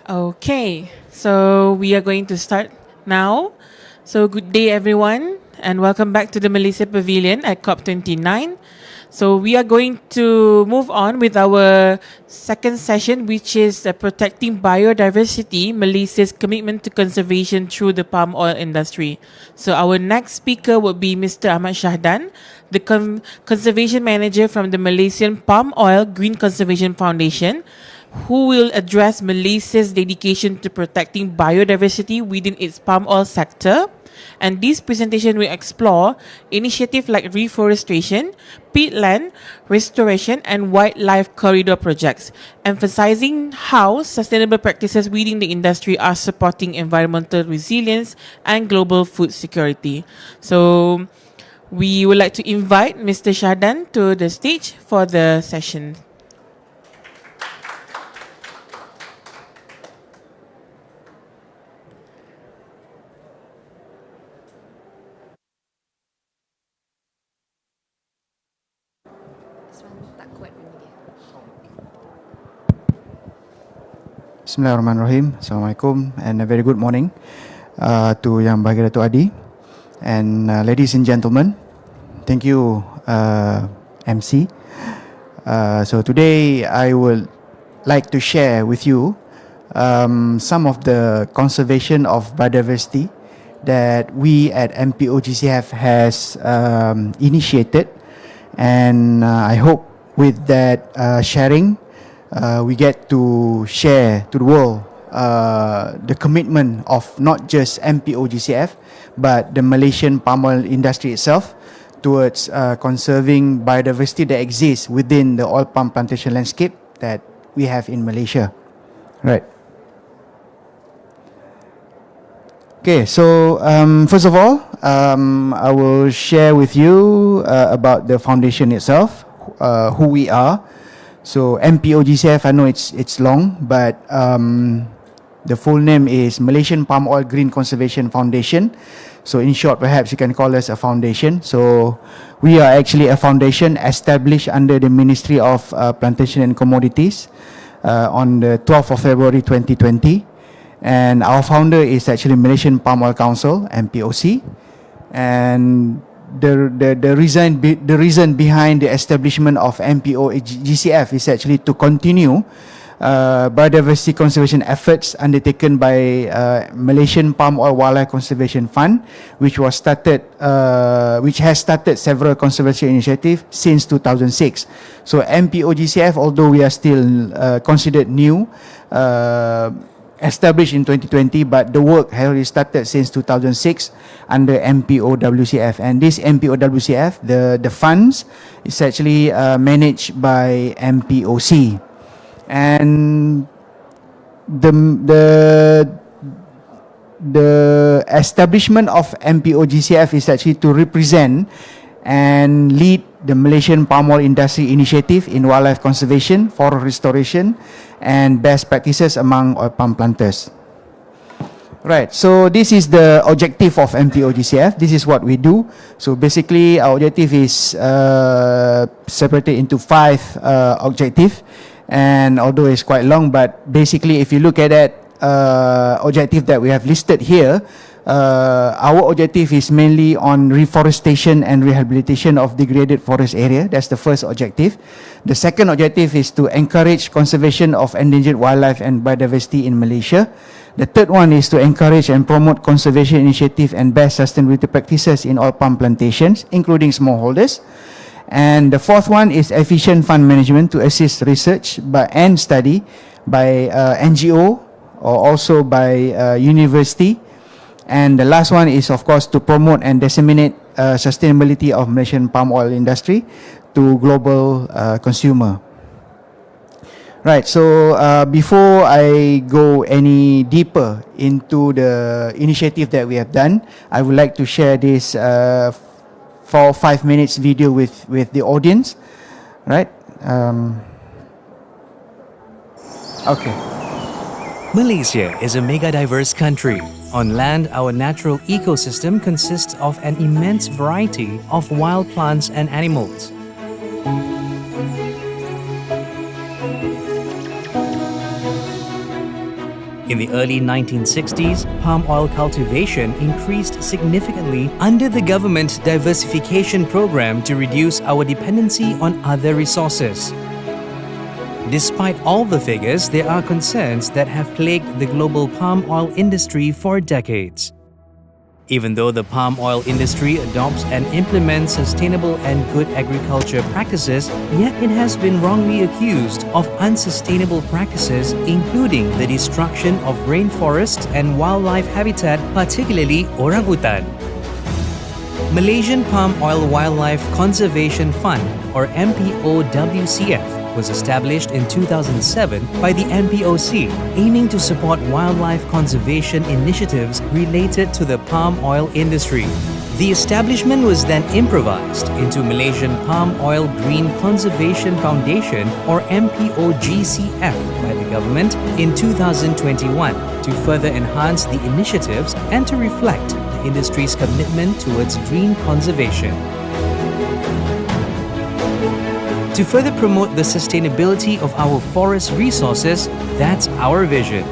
Okay, so we are going to start now. So, good day, everyone, and welcome back to the Malaysia Pavilion at COP29. So, we are going to move on with our second session, which is protecting biodiversity, Malaysia's commitment to conservation through the palm oil industry. So, our next speaker will be Mr. Ahmad Shahdan, the conservation manager from the Malaysian Palm Oil Green Conservation Foundation, who will address Malaysia's dedication to protecting biodiversity within its palm oil sector. And this presentation will explore initiatives like reforestation, peatland restoration, and wildlife corridor projects, emphasizing how sustainable practices within the industry are supporting environmental resilience and global food security. So, we would like to invite Mr. Shahdan to the stage for the session. Bismillahirrahmanirrahim. Assalamualaikum and a very good morning to Yang Bahagia Datuk Adi and ladies and gentlemen. Thank you MC. So today I would like to share with you some of the conservation of biodiversity that we at MPOGCF has initiated, and I hope with that sharing we get to share to the world the commitment of not just MPOGCF but the Malaysian palm oil industry itself towards conserving biodiversity that exists within the oil palm plantation landscape that we have in Malaysia. Right. Okay, so first of all, I will share with you about the foundation itself, who we are. So MPOGCF, I know it's long, but the full name is Malaysian Palm Oil Green Conservation Foundation. So in short, perhaps you can call us a foundation. So we are actually a foundation established under the Ministry of Plantation and Commodities on the 12th of February 2020. And our founder is actually Malaysian Palm Oil Council, MPOC. And the reason behind the establishment of MPOGCF is actually to continue biodiversity conservation efforts undertaken by Malaysian Palm Oil Wildlife Conservation Fund, which has started several conservation initiatives since 2006. So MPOGCF, although we are still considered new, established in 2020, but the work has already started since 2006 under MPOWCF. And this MPOWCF, the funds, is actually managed by MPOC. And the establishment of MPOGCF is actually to represent and lead the Malaysian palm oil industry initiative in wildlife conservation, forest restoration, and best practices among oil palm planters. Right, so this is the objective of MPOGCF. This is what we do. So basically, our objective is separated into 5 objectives. And although it's quite long, but basically, if you look at that objective that we have listed here, our objective is mainly on reforestation and rehabilitation of degraded forest area. That's the first objective. The second objective is to encourage conservation of endangered wildlife and biodiversity in Malaysia. The third one is to encourage and promote conservation initiative and best sustainability practices in oil palm plantations, including smallholders. And the fourth one is efficient fund management to assist research and study by NGO or also by university. And the last one is, of course, to promote and disseminate sustainability of Malaysian palm oil industry to global consumer. Right, so before I go any deeper into the initiative that we have done, I would like to share this 4-5 minutes video with the audience. Right? Okay. Malaysia is a mega-diverse country. On land, our natural ecosystem consists of an immense variety of wild plants and animals. In the early 1960s, palm oil cultivation increased significantly under the government diversification program to reduce our dependency on other resources. Despite all the figures, there are concerns that have plagued the global palm oil industry for decades. Even though the palm oil industry adopts and implements sustainable and good agriculture practices, yet it has been wrongly accused of unsustainable practices, including the destruction of rainforests and wildlife habitat, particularly orangutan. Malaysian Palm Oil Wildlife Conservation Fund, or MPOGCF, was established in 2007 by the MPOC, aiming to support wildlife conservation initiatives related to the palm oil industry. The establishment was then improvised into Malaysian Palm Oil Green Conservation Foundation, or MPOGCF, by the government in 2021 to further enhance the initiatives and to reflect the industry's commitment towards green conservation. To further promote the sustainability of our forest resources, that's our vision.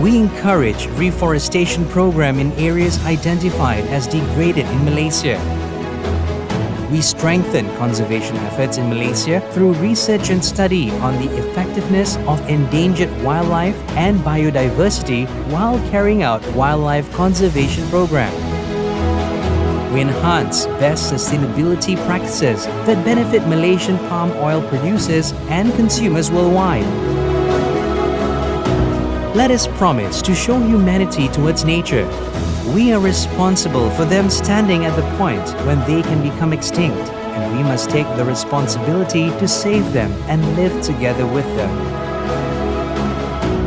We encourage reforestation program in areas identified as degraded in Malaysia. We strengthen conservation efforts in Malaysia through research and study on the effectiveness of endangered wildlife and biodiversity while carrying out wildlife conservation program. We enhance best sustainability practices that benefit Malaysian palm oil producers and consumers worldwide. Let us promise to show humanity towards nature. We are responsible for them standing at the point when they can become extinct, and we must take the responsibility to save them and live together with them.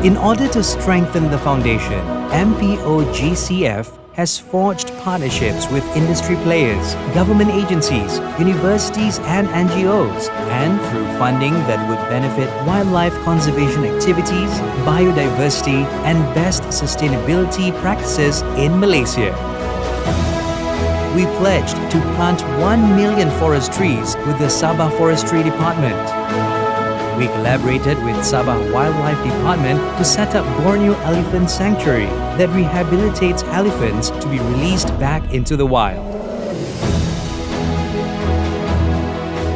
In order to strengthen the foundation, MPOGCF has forged partnerships with industry players, government agencies, universities and NGOs, and through funding that would benefit wildlife conservation activities, biodiversity and best sustainability practices in Malaysia. We pledged to plant 1 million forest trees with the Sabah Forestry Department. We collaborated with Sabah Wildlife Department to set up Borneo Elephant Sanctuary that rehabilitates elephants to be released back into the wild.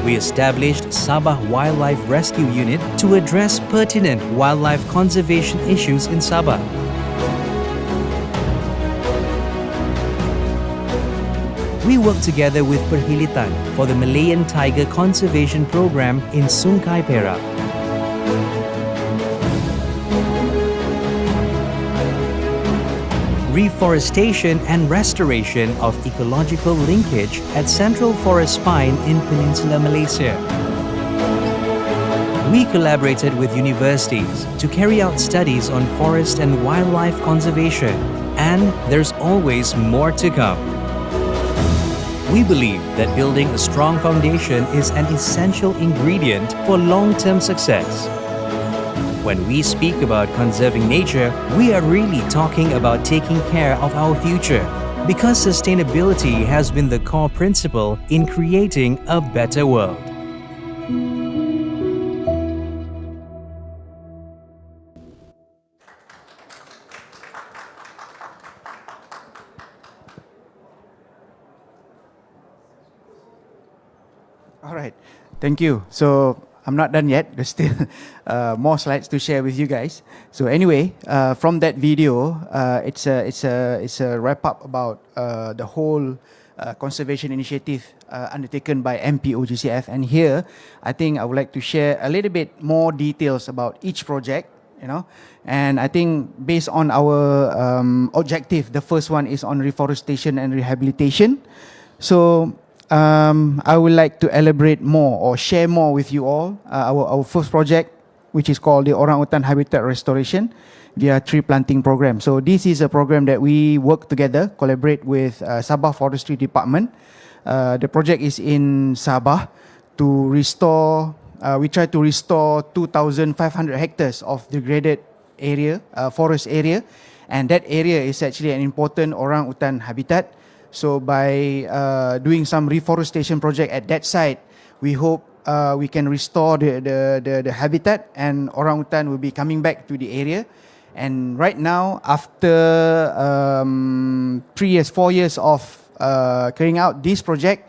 We established Sabah Wildlife Rescue Unit to address pertinent wildlife conservation issues in Sabah. We work together with Perhilitan for the Malayan Tiger Conservation Program in Sungai Perak. Reforestation and restoration of ecological linkage at Central Forest Spine in Peninsular Malaysia. We collaborated with universities to carry out studies on forest and wildlife conservation, and there's always more to come. We believe that building a strong foundation is an essential ingredient for long-term success. When we speak about conserving nature, we are really talking about taking care of our future, because sustainability has been the core principle in creating a better world. All right, thank you. So I'm not done yet. There's still more slides to share with you guys. So anyway, from that video, it's a wrap up about the whole conservation initiative undertaken by MPOGCF. And here, I think I would like to share a little bit more details about each project. And I think based on our objective, the first one is on reforestation and rehabilitation. So I would like to elaborate more or share more with you all our first project, which is called the Orangutan Habitat Restoration via tree planting program. So this is a program that we work together, collaborate with Sabah Forestry Department. The project is in Sabah to restore, we try to restore 2,500 hectares of degraded area, forest area, and that area is actually an important orangutan habitat. So by doing some reforestation project at that site, we hope we can restore the habitat, and orangutan will be coming back to the area. And right now, after 3 years, 4 years of carrying out this project,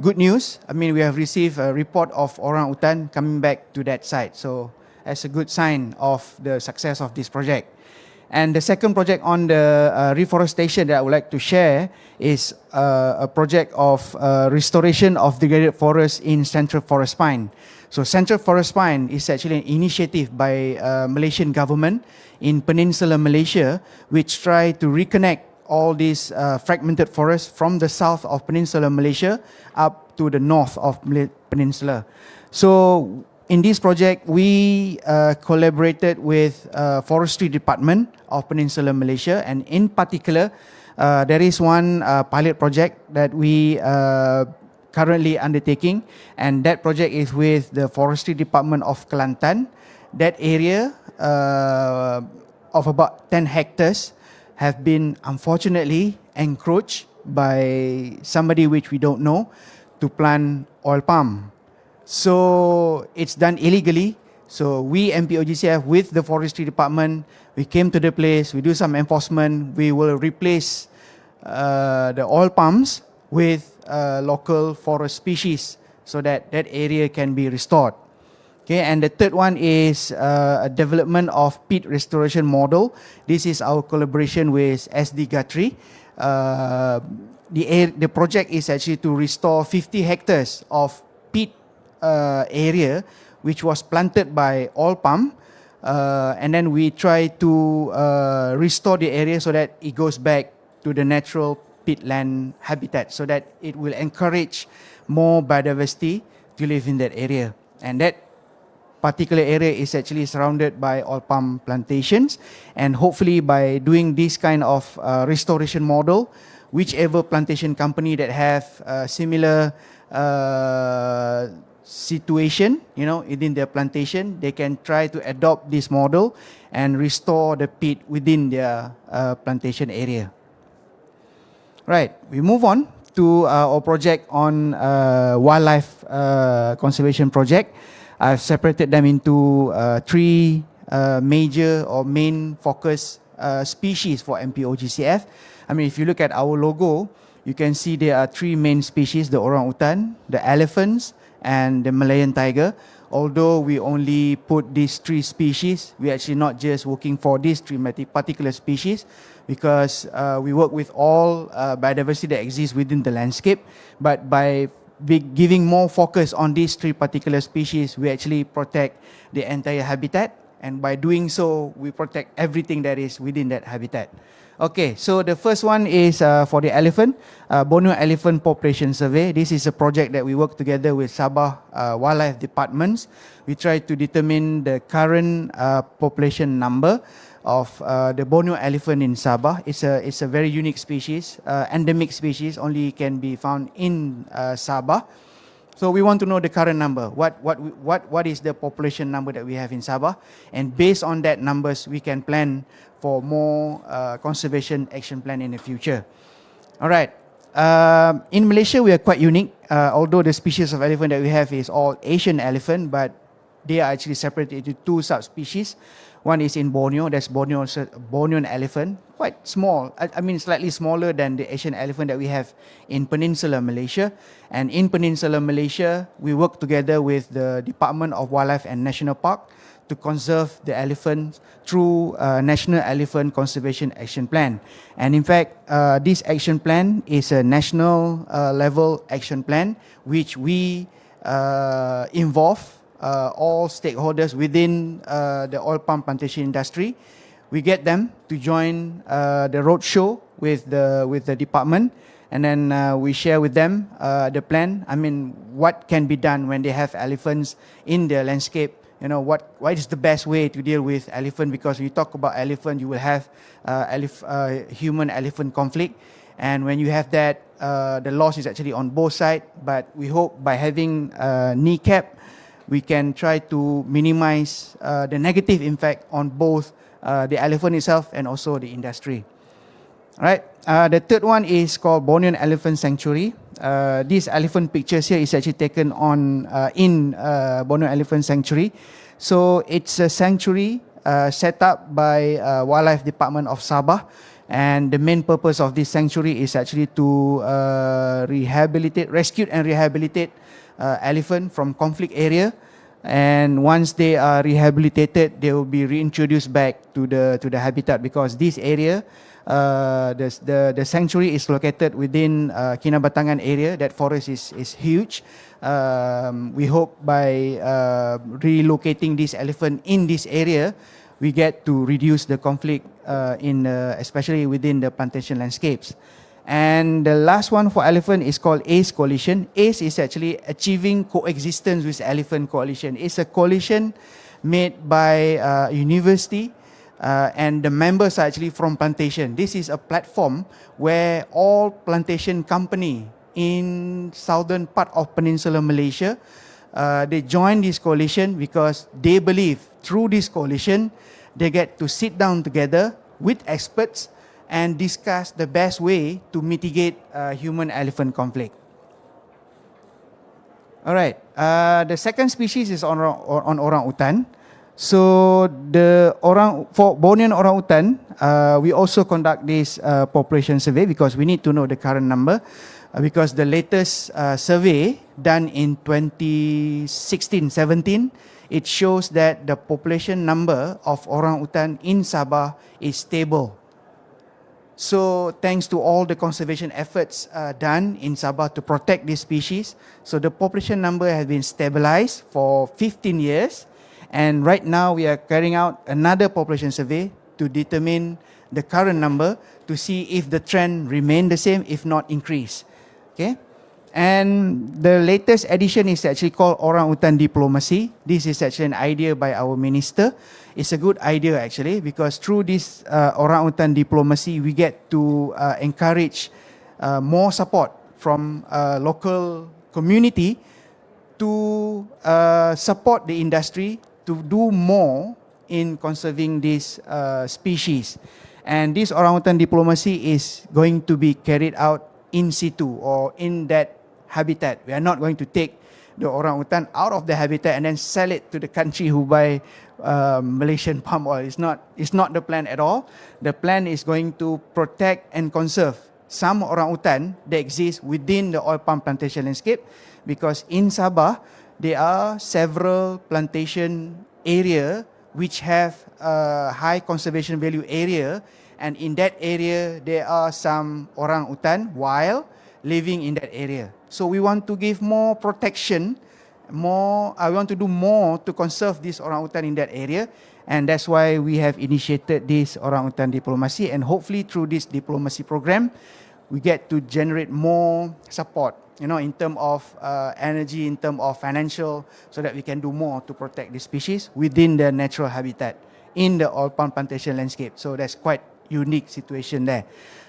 good news. I mean, we have received a report of orangutan coming back to that site. So that's a good sign of the success of this project. And the second project on the reforestation that I would like to share is a project of restoration of degraded forests in Central Forest Pine. So Central Forest Pine is actually an initiative by Malaysian government in Peninsular Malaysia, which try to reconnect all these fragmented forests from the south of Peninsular Malaysia up to the north of Peninsula. So in this project, we collaborated with Forestry Department of Peninsular Malaysia, and in particular, there is one pilot project that we currently undertaking, and that project is with the Forestry Department of Kelantan. That area of about 10 hectares have been unfortunately encroached by somebody which we don't know to plant oil palm. So it's done illegally. So we MPOGCF with the Forestry Department, we came to the place, we do some enforcement, we will replace the oil palms with local forest species so that that area can be restored. Okay, and the third one is a development of peat restoration model. This is our collaboration with SD Guthrie. The project is actually to restore 50 hectares of peat area which was planted by oil palm, and then we try to restore the area so that it goes back to the natural peatland habitat, so that it will encourage more biodiversity to live in that area. And that particular area is actually surrounded by oil palm plantations, and hopefully by doing this kind of restoration model, whichever plantation company that have similar situation, you know, within their plantation, they can try to adopt this model and restore the peat within their plantation area. Right, we move on to our project on wildlife conservation project. I've separated them into three major or main focus species for MPOGCF. I mean, if you look at our logo, you can see there are three main species: the orangutan, the elephants, and the Malayan tiger. Although we only put these three species, we're actually not just working for these three particular species, because we work with all biodiversity that exists within the landscape. But by giving more focus on these three particular species, we actually protect the entire habitat, and by doing so, we protect everything that is within that habitat. Okay, so the first one is for the elephant, Borneo Elephant Population Survey. This is a project that we work together with Sabah Wildlife Departments. We try to determine the current population number of the Borneo elephant in Sabah. It's a very unique species, endemic species, only can be found in Sabah. So we want to know the current number. What is the population number that we have in Sabah? And based on that numbers, we can plan for more conservation action plan in the future. All right. In Malaysia, we are quite unique. Although the species of elephant that we have is all Asian elephant, but they are actually separated into two subspecies. One is in Borneo, that's Bornean elephant, quite small. I mean, slightly smaller than the Asian elephant that we have in Peninsular Malaysia. And in Peninsular Malaysia, we work together with the Department of Wildlife and National Park to conserve the elephants through National Elephant Conservation Action Plan. And in fact, this action plan is a national level action plan, which we involve all stakeholders within the oil palm plantation industry. We get them to join the roadshow with the department, and then we share with them the plan. I mean, what can be done when they have elephants in their landscape. You know, what is the best way to deal with elephant? Because when you talk about elephant, you will have human-elephant conflict. And when you have that, the loss is actually on both sides. But we hope by having kneecap, we can try to minimize the negative impact on both the elephant itself and also the industry. Right. The third one is called Bornean Elephant Sanctuary. These elephant pictures here is actually taken on in Borneo Elephant Sanctuary. So it's a sanctuary set up by Wildlife Department of Sabah, and the main purpose of this sanctuary is actually to rescue and rehabilitate elephant from conflict area. And once they are rehabilitated, they will be reintroduced back to the habitat, because this area, the sanctuary is located within Kinabatangan area. That forest is huge. We hope by relocating this elephant in this area, we get to reduce the conflict especially within the plantation landscapes. And the last one for elephant is called ACE Coalition. ACE is actually Achieving Coexistence with Elephant Coalition. It's a coalition made by university, and the members are actually from plantation. This is a platform where all plantation company in southern part of Peninsular Malaysia, they join this coalition because they believe through this coalition, they get to sit down together with experts and discuss the best way to mitigate human-elephant conflict. All right. The second species is on orang-utan. So for Bornean orang-utan, we also conduct this population survey because we need to know the current number. Because the latest survey done in 2016-17, it shows that the population number of orang-utan in Sabah is stable. So thanks to all the conservation efforts done in Sabah to protect this species, so the population number has been stabilized for 15 years. And right now we are carrying out another population survey to determine the current number, to see if the trend remain the same, if not increase. Okay. And the latest edition is actually called Orang-Utan Diplomacy. This is actually an idea by our minister. It's a good idea actually, because through this Orang-Utan Diplomacy, we get to encourage more support from local community to support the industry to do more in conserving this species. And this Orang-Utan Diplomacy is going to be carried out in situ or in that habitat. We are not going to take the orang-utan out of the habitat and then sell it to the country who buy Malaysian palm oil. It's not the plan at all. The plan is going to protect and conserve some orang-utan that exist within the oil palm plantation landscape, because in Sabah there are several plantation area which have a high conservation value area, and in that area there are some orang-utan wild living in that area. So we want to give more protection, we want to do more to conserve this orang-utan in that area, and that's why we have initiated this Orang-Utan Diplomacy. And hopefully through this diplomacy program, we get to generate more support, in terms of energy, in terms of financial, so that we can do more to protect the species within the natural habitat in the oil palm plantation landscape. So that's quite unique situation there,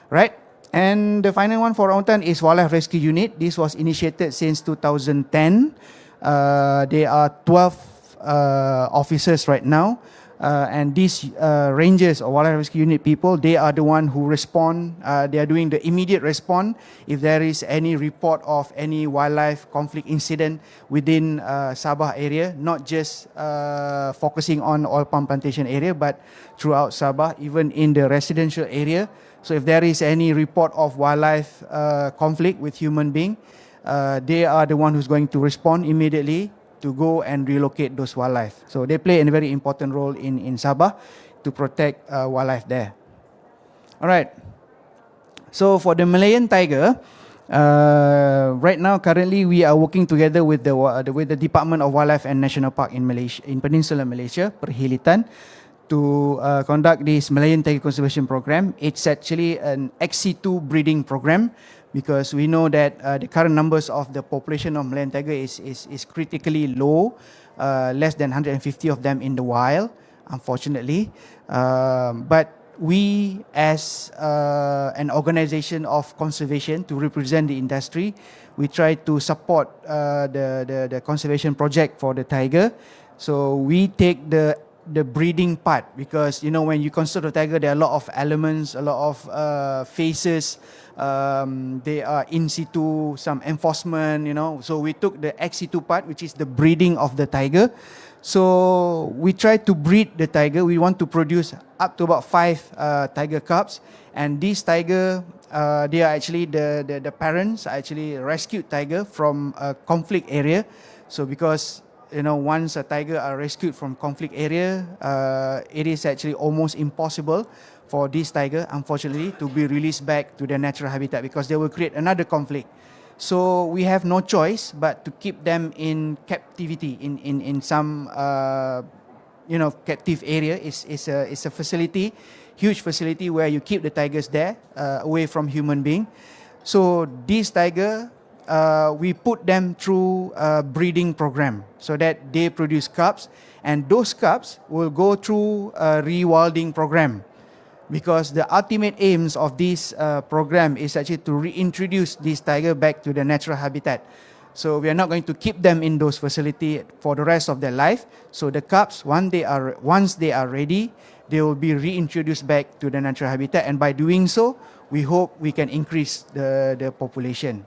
right? And the final one for orang-utan is Wildlife Rescue Unit. This was initiated since 2010. There are 12 officers right now. And these rangers or Wildlife Rescue Unit people, they are the one who respond. They are doing the immediate response if there is any report of any wildlife conflict incident within Sabah area, not just focusing on oil palm plantation area, but throughout Sabah, even in the residential area. So if there is any report of wildlife conflict with human being, they are the one who's going to respond immediately to go and relocate those wildlife. So they play a very important role in Sabah to protect wildlife there. All right. So for the Malayan tiger, right now currently we are working together with the Department of Wildlife and National Park in Malaysia, in Peninsular Malaysia, Perhilitan, to conduct this Malayan Tiger Conservation Program. It's actually an ex-situ breeding program, because we know that the current numbers of the population of Malayan tiger is critically low, less than 150 of them in the wild, unfortunately. But we as an organization of conservation to represent the industry, we try to support the conservation project for the tiger. So we take the the breeding part, because when you conserve the tiger, there are a lot of elements, a lot of phases. They are in situ, some enforcement, So we took the ex situ part, which is the breeding of the tiger. So we try to breed the tiger. We want to produce up to about 5 tiger cubs, and these tiger, they are actually the parents are actually rescued tiger from a conflict area. So because once a tiger are rescued from conflict area, it is actually almost impossible for this tiger, unfortunately, to be released back to their natural habitat, because they will create another conflict. So we have no choice but to keep them in captivity in some captive area. It's a facility, huge facility, where you keep the tigers there, away from human being. So this tiger, we put them through a breeding program so that they produce cubs, and those cubs will go through a rewilding program, because the ultimate aims of this program is actually to reintroduce this tiger back to their natural habitat. So we are not going to keep them in those facilities for the rest of their life. So the cubs, once they are ready, they will be reintroduced back to the natural habitat, and by doing so, we hope we can increase the population.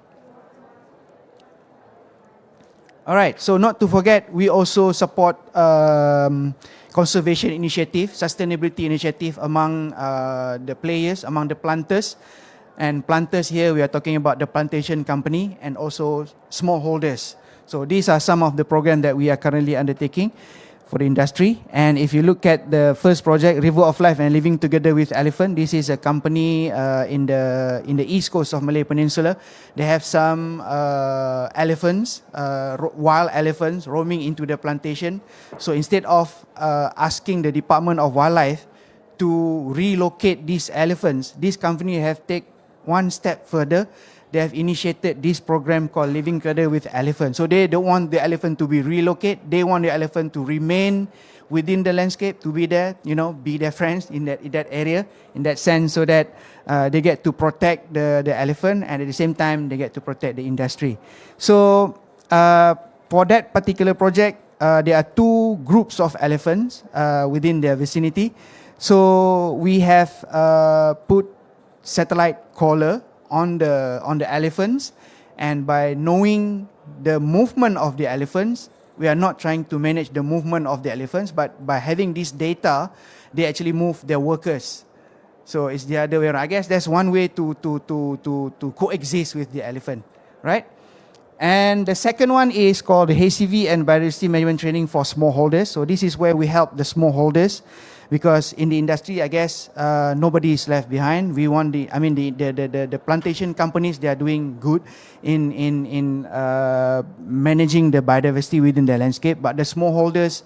All right, so not to forget, we also support conservation initiative, sustainability initiative among the players, among the planters. And planters here, we are talking about the plantation company and also smallholders. So these are some of the programs that we are currently undertaking for the industry. And if you look at the first project, River of Life and Living Together with Elephant, this is a company in the east coast of Malay Peninsula. They have some elephants, wild elephants roaming into the plantation. So instead of asking the Department of Wildlife to relocate these elephants, this company have taken one step further. They have initiated this program called Living Together with Elephant. So they don't want the elephant to be relocated. They want the elephant to remain within the landscape, to be there, be their friends in that area, in that sense, so that they get to protect the elephant, and at the same time, they get to protect the industry. So for that particular project, there are 2 groups of elephants within their vicinity. So we have put satellite collar on the elephants, and by knowing the movement of the elephants, we are not trying to manage the movement of the elephants, but by having this data, they actually move their workers. So it's the other way around. I guess that's one way to coexist with the elephant, right? And the second one is called the HCV and Biodiversity Management Training for Smallholders. So this is where we help the smallholders, because in the industry, I guess nobody is left behind. We want the plantation companies, they are doing good in managing the biodiversity within the landscape, but the smallholders,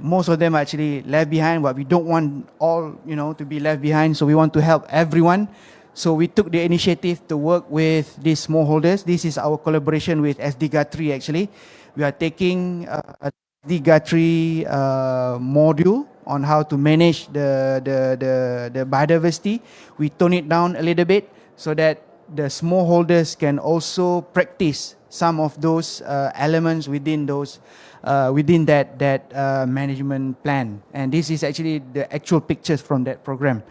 most of them are actually left behind, but we don't want all, to be left behind. So we want to help everyone. So we took the initiative to work with these smallholders. This is our collaboration with SD Guthrie actually. We are taking a SD Guthrie module on how to manage the biodiversity. We tone it down a little bit so that the smallholders can also practice some of those elements within that management plan. And this is actually the actual pictures from that program.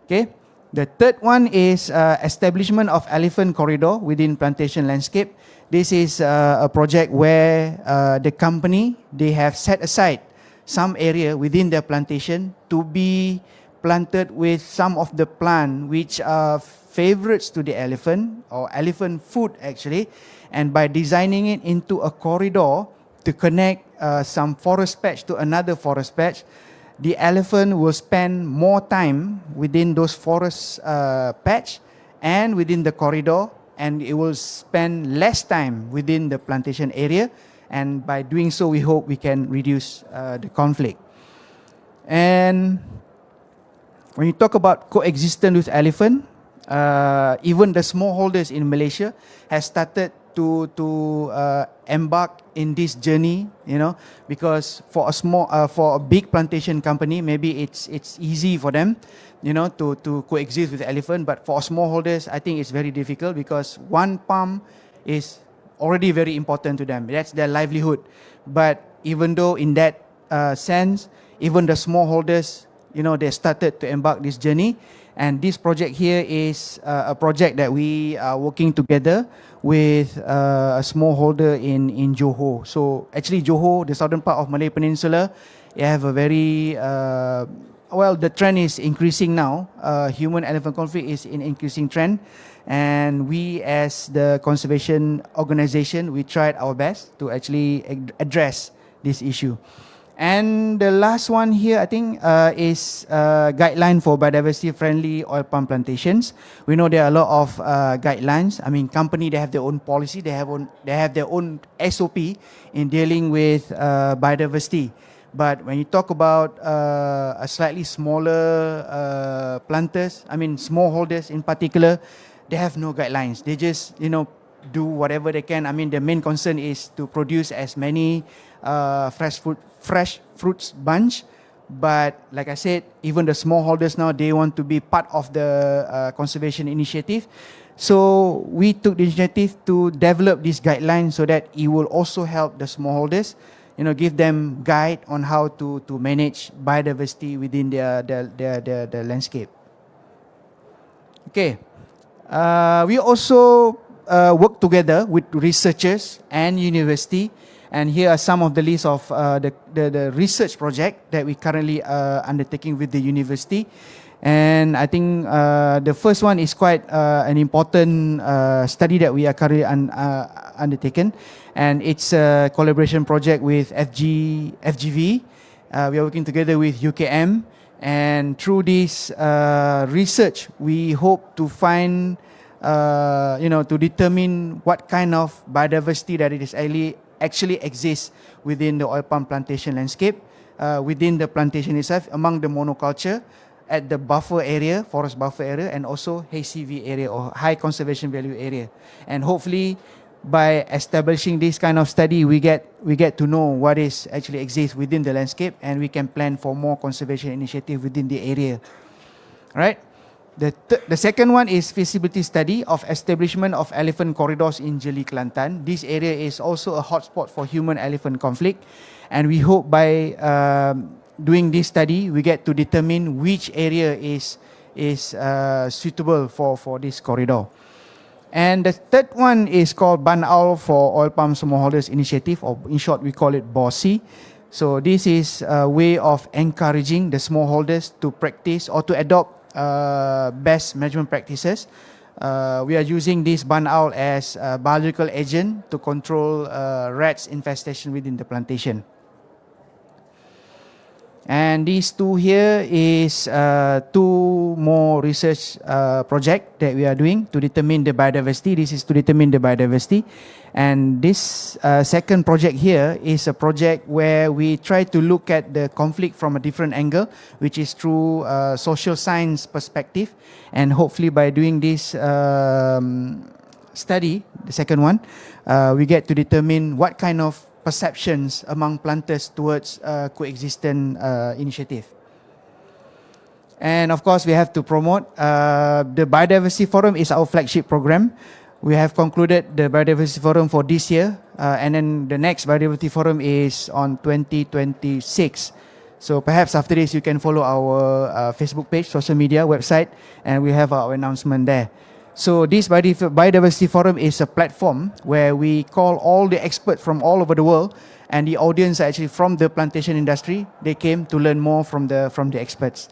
Okay. The third one is establishment of elephant corridor within plantation landscape. This is a project where the company, they have set aside some area within their plantation to be planted with some of the plant which are favorites to the elephant, or elephant food actually. And by designing it into a corridor to connect some forest patch to another forest patch, the elephant will spend more time within those forest patch and within the corridor, and it will spend less time within the plantation area. And by doing so, we hope we can reduce the conflict. And when you talk about coexistence with elephant, even the smallholders in Malaysia has started to embark in this journey, because for a big plantation company, maybe it's easy for them, to coexist with the elephant. But for smallholders, I think it's very difficult, because one palm is already very important to them. That's their livelihood. But even though in that sense, even the smallholders, they started to embark this journey. And this project here is a project that we are working together with a smallholder in Johor. So actually Johor, the southern part of Malay Peninsula, they have a very, the trend is increasing now. Human-elephant conflict is in increasing trend. And we as the conservation organization, we tried our best to actually address this issue. And the last one here, I think, is guideline for biodiversity-friendly oil palm plantations. We know there are a lot of guidelines. I mean, company, they have their own policy. They have their own SOP in dealing with biodiversity. But when you talk about a slightly smaller planters, I mean, smallholders in particular, they have no guidelines. They just, do whatever they can. I mean, the main concern is to produce as many fresh fruits bunch. But like I said, even the smallholders now, they want to be part of the conservation initiative. So we took the initiative to develop this guideline so that it will also help the smallholders, give them guide on how to manage biodiversity within their landscape. Okay. We also work together with researchers and university, and here are some of the list of the research project that we currently undertaking with the university. And I think the first one is quite an important study that we are currently undertaken, and it's a collaboration project with FGV. We are working together with UKM, and through this research, we hope to find, to determine what kind of biodiversity that it is actually exists within the oil palm plantation landscape, within the plantation itself, among the monoculture, at the buffer area, forest buffer area, and also HCV area or high conservation value area. And hopefully, by establishing this kind of study, we get to know what is actually exists within the landscape, and we can plan for more conservation initiative within the area. All right. The second one is feasibility study of establishment of elephant corridors in Jeli, Kelantan. This area is also a hotspot for human-elephant conflict, and we hope by doing this study, we get to determine which area is suitable for this corridor. And the third one is called Ban Aul for Oil Palm Smallholders Initiative, or in short, we call it BOSI. So this is a way of encouraging the smallholders to practice or to adopt best management practices. We are using this Ban Aul as a biological agent to control rats infestation within the plantation. And these two here is two more research project that we are doing to determine the biodiversity. This is to determine the biodiversity. And this second project here is a project where we try to look at the conflict from a different angle, which is through social science perspective. And hopefully by doing this study, the second one, we get to determine what kind of perceptions among planters towards coexistence initiative. And of course, we have to promote the Biodiversity Forum is our flagship program. We have concluded the Biodiversity Forum for this year, and then the next Biodiversity Forum is on 2026. So perhaps after this, you can follow our Facebook page, social media, website, and we have our announcement there. So this Biodiversity Forum is a platform where we call all the experts from all over the world, and the audience are actually from the plantation industry. They came to learn more from the experts.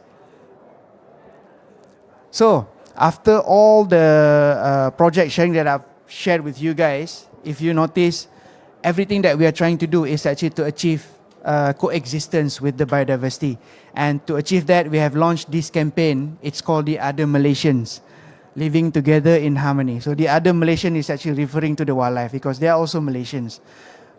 So after all the project sharing that I've shared with you guys, if you notice, everything that we are trying to do is actually to achieve coexistence with the biodiversity. And to achieve that, we have launched this campaign. It's called the Other Malaysians, living together in harmony. So the other Malaysian is actually referring to the wildlife because they are also Malaysians.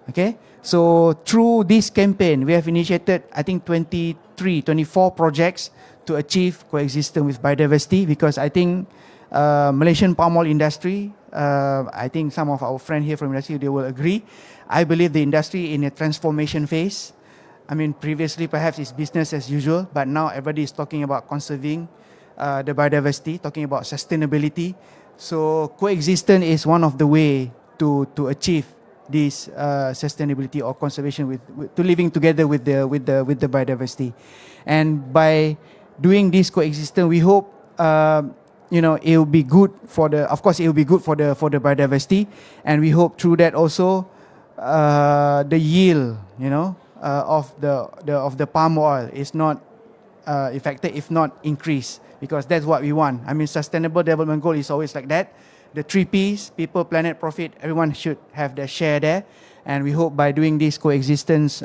Okay, so through this campaign, we have initiated, I think, 24 projects to achieve coexistence with biodiversity, because I think Malaysian palm oil industry, I think some of our friends here from industry, they will agree. I believe the industry in a transformation phase. I mean, previously perhaps it's business as usual, but now everybody is talking about conserving the biodiversity, talking about sustainability. So coexistence is one of the way to achieve this sustainability or conservation to living together with the biodiversity. And by doing this coexistence, we hope it will be good for the, of course, it will be good for the biodiversity, and we hope through that also the yield, of the palm oil is not affected, if not increased, because that's what we want. I mean, sustainable development goal is always like that. The 3Ps, people, planet, profit, everyone should have their share there. And we hope by doing this coexistence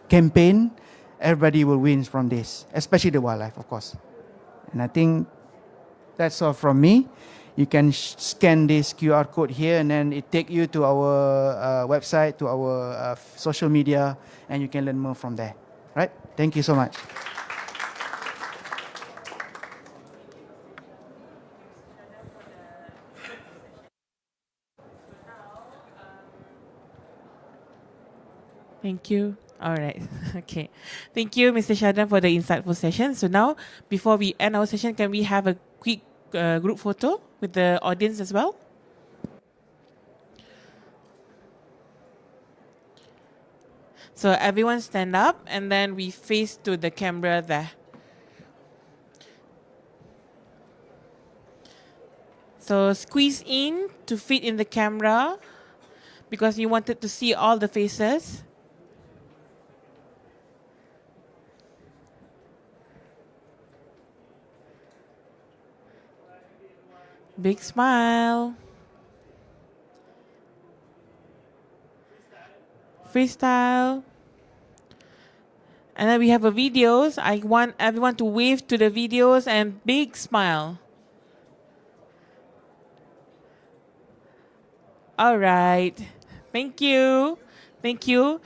campaign, everybody will win from this, especially the wildlife, of course. And I think that's all from me. You can scan this QR code here, and then it take you to our website, to our social media, and you can learn more from there. Right? Thank you so much. Thank you. All right. Okay. Thank you, Mr. Shahdan, for the insightful session. So now, before we end our session, can we have a quick group photo with the audience as well? So everyone stand up, and then we face to the camera there. So squeeze in to fit in the camera because you wanted to see all the faces. Big smile. Freestyle. And then we have a videos. I want everyone to wave to the videos and big smile. All right. Thank you. Thank you.